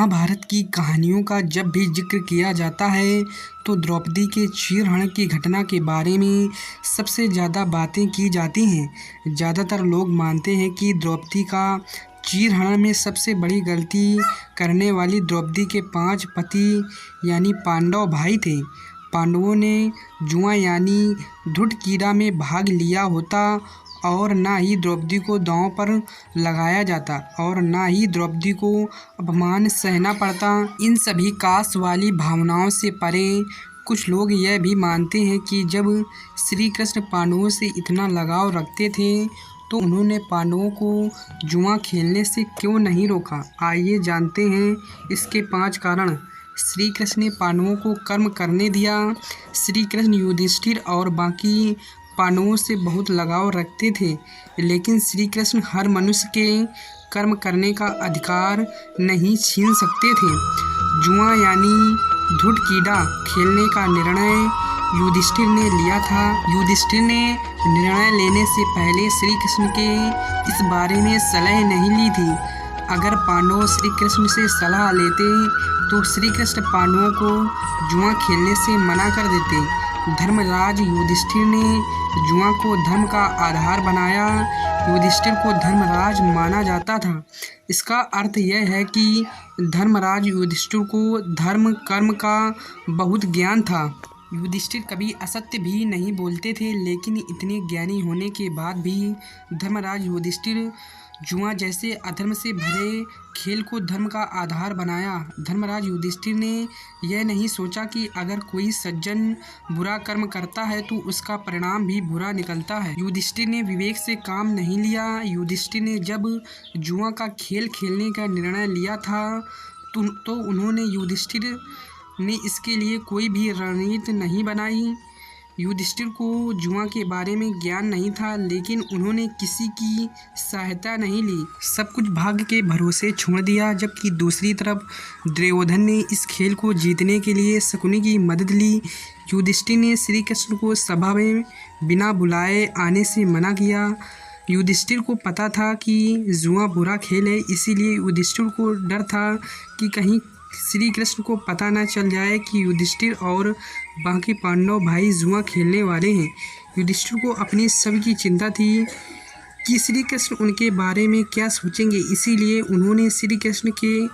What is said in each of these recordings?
महाभारत की कहानियों का जब भी जिक्र किया जाता है तो द्रौपदी के चीरहरण की घटना के बारे में सबसे ज़्यादा बातें की जाती हैं। ज़्यादातर लोग मानते हैं कि द्रौपदी का चीरहरण में सबसे बड़ी गलती करने वाली द्रौपदी के 5 पति यानी पांडव भाई थे। पांडवों ने जुआ यानी धुडकीरा में भाग लिया होता और ना ही द्रौपदी को दांव पर लगाया जाता और ना ही द्रौपदी को अपमान सहना पड़ता। इन सभी कास वाली भावनाओं से परे कुछ लोग यह भी मानते हैं कि जब श्री कृष्ण पांडवों से इतना लगाव रखते थे तो उन्होंने पांडवों को जुआ खेलने से क्यों नहीं रोका। आइए जानते हैं इसके 5 कारण। श्री कृष्ण ने पांडवों को कर्म करने दिया। श्री कृष्ण युधिष्ठिर और बाकी पांडवों से बहुत लगाव रखते थे, लेकिन श्री कृष्ण हर मनुष्य के कर्म करने का अधिकार नहीं छीन सकते थे। जुआ यानी धुडकीरा खेलने का निर्णय युधिष्ठिर ने लिया था। युधिष्ठिर ने निर्णय लेने से पहले श्री कृष्ण के इस बारे में सलाह नहीं ली थी। अगर पांडव श्री कृष्ण से सलाह लेते तो श्री कृष्ण पांडवों को जुआ खेलने से मना कर देते। धर्मराज युधिष्ठिर ने जुआ को धर्म का आधार बनाया। युधिष्ठिर को धर्मराज माना जाता था। इसका अर्थ यह है कि धर्मराज युधिष्ठिर को धर्म कर्म का बहुत ज्ञान था। युधिष्ठिर कभी असत्य भी नहीं बोलते थे, लेकिन इतने ज्ञानी होने के बाद भी धर्मराज युधिष्ठिर जुआ जैसे अधर्म से भरे खेल को धर्म का आधार बनाया। धर्मराज युधिष्ठिर ने यह नहीं सोचा कि अगर कोई सज्जन बुरा कर्म करता है तो उसका परिणाम भी बुरा निकलता है। युधिष्ठिर ने विवेक से काम नहीं लिया। युधिष्ठिर ने जब जुआ का खेल खेलने का निर्णय लिया था तो उन्होंने युधिष्ठिर ने इसके लिए कोई भी रणनीति नहीं बनाई। युधिष्ठिर को जुआ के बारे में ज्ञान नहीं था, लेकिन उन्होंने किसी की सहायता नहीं ली, सब कुछ भाग्य के भरोसे छोड़ दिया। जबकि दूसरी तरफ दुर्योधन ने इस खेल को जीतने के लिए शकुनी की मदद ली। युधिष्ठिर ने श्री कृष्ण को सभा में बिना बुलाए आने से मना किया। युधिष्ठिर को पता था कि जुआ बुरा खेल है, इसीलिए युधिष्ठिर को डर था कि कहीं श्री कृष्ण को पता न चल जाए कि युधिष्ठिर और बाकी पांडव भाई जुआ खेलने वाले हैं। युधिष्ठिर को अपनी सबकी चिंता थी कि श्री कृष्ण उनके बारे में क्या सोचेंगे, इसीलिए उन्होंने श्री कृष्ण के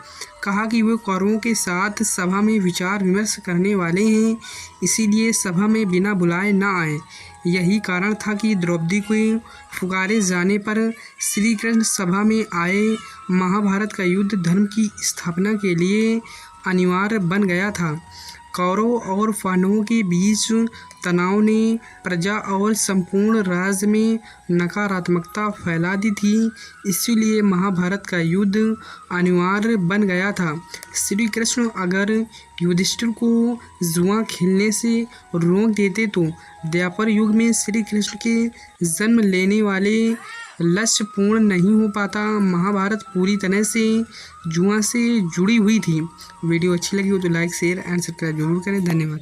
कहा कि वे कौरवों के साथ सभा में विचार विमर्श करने वाले हैं, इसीलिए सभा में बिना बुलाए न आए। यही कारण था कि द्रौपदी को पुकारे जाने पर श्री कृष्ण सभा में आए। महाभारत का युद्ध धर्म की स्थापना के लिए अनिवार्य बन गया था। कौरवों और पांडवों के बीच तनाव ने प्रजा और संपूर्ण राज्य में नकारात्मकता फैला दी थी, इसीलिए महाभारत का युद्ध अनिवार्य बन गया था। श्री कृष्ण अगर युधिष्ठिर को जुआ खेलने से रोक देते तो द्वापर युग में श्री कृष्ण के जन्म लेने वाले लक्ष्य पूर्ण नहीं हो पाता। महाभारत पूरी तरह से जुआ से जुड़ी हुई थी। वीडियो अच्छी लगी हो तो लाइक शेयर एंड सब्सक्राइब जरूर करें। धन्यवाद।